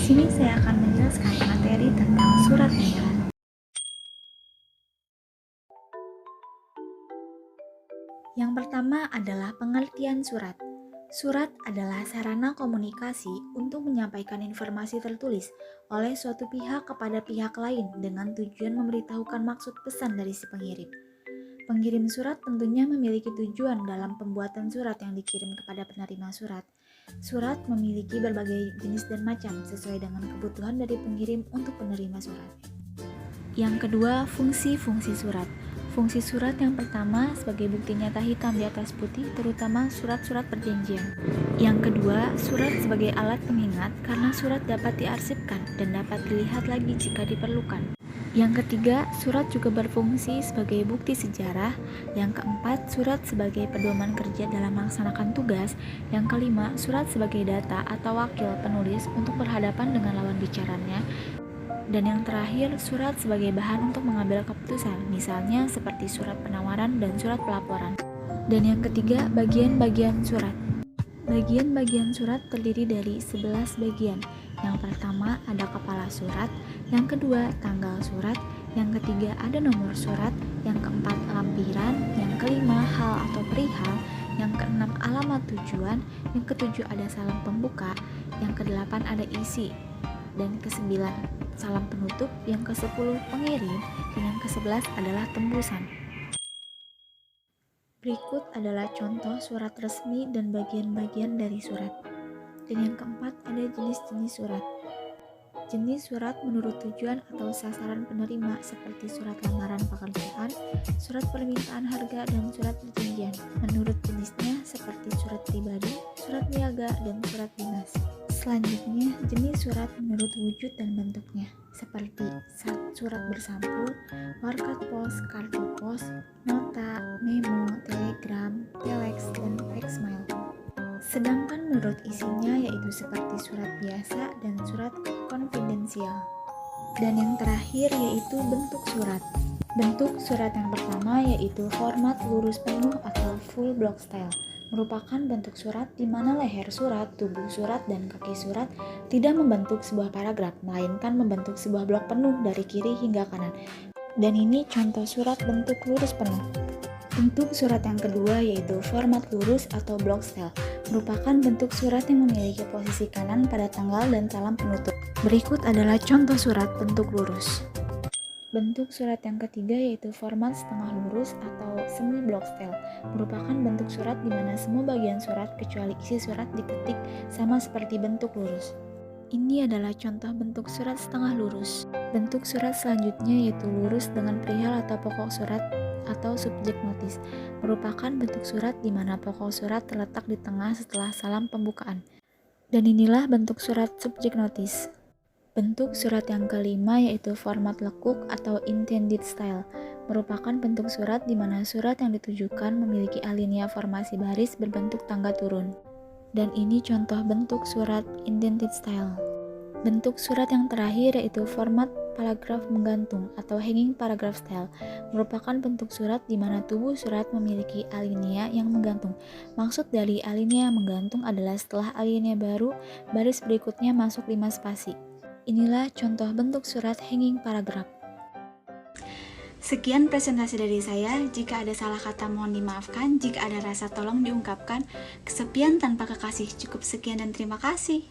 sini saya akan menjelaskan materi tentang surat edaran. Yang pertama adalah pengertian surat. Surat adalah sarana komunikasi untuk menyampaikan informasi tertulis oleh suatu pihak kepada pihak lain dengan tujuan memberitahukan maksud pesan dari si pengirim. Pengirim surat tentunya memiliki tujuan dalam pembuatan surat yang dikirim kepada penerima surat. Surat memiliki berbagai jenis dan macam sesuai dengan kebutuhan dari pengirim untuk penerima surat. Yang kedua, fungsi-fungsi surat. Fungsi surat yang pertama sebagai bukti nyata hitam di atas putih, terutama surat-surat perjanjian. Yang kedua, surat sebagai alat pengingat karena surat dapat diarsipkan dan dapat dilihat lagi jika diperlukan. Yang ketiga, surat juga berfungsi sebagai bukti sejarah. Yang keempat, surat sebagai pedoman kerja dalam melaksanakan tugas. Yang kelima, surat sebagai data atau wakil penulis untuk berhadapan dengan lawan bicaranya. Dan yang terakhir, surat sebagai bahan untuk mengambil keputusan, misalnya seperti surat penawaran dan surat pelaporan. Dan yang ketiga, bagian-bagian surat. Bagian-bagian surat terdiri dari 11 bagian. Yang pertama ada kepala surat, yang kedua tanggal surat, yang ketiga ada nomor surat, yang keempat lampiran, yang kelima hal atau perihal, yang keenam alamat tujuan, yang ketujuh ada salam pembuka, yang kedelapan ada isi, dan ke-9 salam penutup, yang ke-10 pengirim, dan yang ke-11 adalah tembusan. Berikut adalah contoh surat resmi dan bagian-bagian dari surat. Dan yang keempat ada jenis-jenis surat. Jenis surat menurut tujuan atau sasaran penerima seperti surat lamaran pekerjaan, surat permintaan harga, dan surat perjanjian. Menurut jenisnya seperti surat pribadi, surat niaga, dan surat dinas. Selanjutnya, jenis surat menurut wujud dan bentuknya, seperti surat bersampul, warkat pos, kartu pos, nota, memo, telegram, telex, dan faxmail. Sedangkan menurut isinya yaitu seperti surat biasa dan surat konfidensial. Dan yang terakhir yaitu bentuk surat. Bentuk surat yang pertama yaitu format lurus penuh atau full block style. Merupakan bentuk surat di mana leher surat, tubuh surat, dan kaki surat tidak membentuk sebuah paragraf, melainkan membentuk sebuah blok penuh dari kiri hingga kanan. Dan ini contoh surat bentuk lurus penuh. Bentuk surat yang kedua yaitu format lurus atau block style. Merupakan bentuk surat yang memiliki posisi kanan pada tanggal dan salam penutup. Berikut adalah contoh surat bentuk lurus. Bentuk surat yang ketiga yaitu format setengah lurus atau semi block style. Merupakan bentuk surat di mana semua bagian surat kecuali isi surat diketik sama seperti bentuk lurus. Ini adalah contoh bentuk surat setengah lurus. Bentuk surat selanjutnya yaitu lurus dengan perihal atau pokok surat atau subjek notis. Merupakan bentuk surat di mana pokok surat terletak di tengah setelah salam pembukaan. Dan inilah bentuk surat subjek notis. Bentuk surat yang kelima yaitu format lekuk atau intended style. Merupakan bentuk surat di mana surat yang ditujukan memiliki alinea formasi baris berbentuk tangga turun. Dan ini contoh bentuk surat intended style. Bentuk surat yang terakhir yaitu format paragraf menggantung atau hanging paragraph style. Merupakan bentuk surat di mana tubuh surat memiliki alinea yang menggantung. Maksud dari alinea menggantung adalah setelah alinea baru, baris berikutnya masuk 5 spasi. Inilah contoh bentuk surat hanging paragraph. Sekian presentasi dari saya. Jika ada salah kata mohon dimaafkan. Jika ada rasa tolong diungkapkan. Kesepian tanpa kekasih. Cukup sekian dan terima kasih.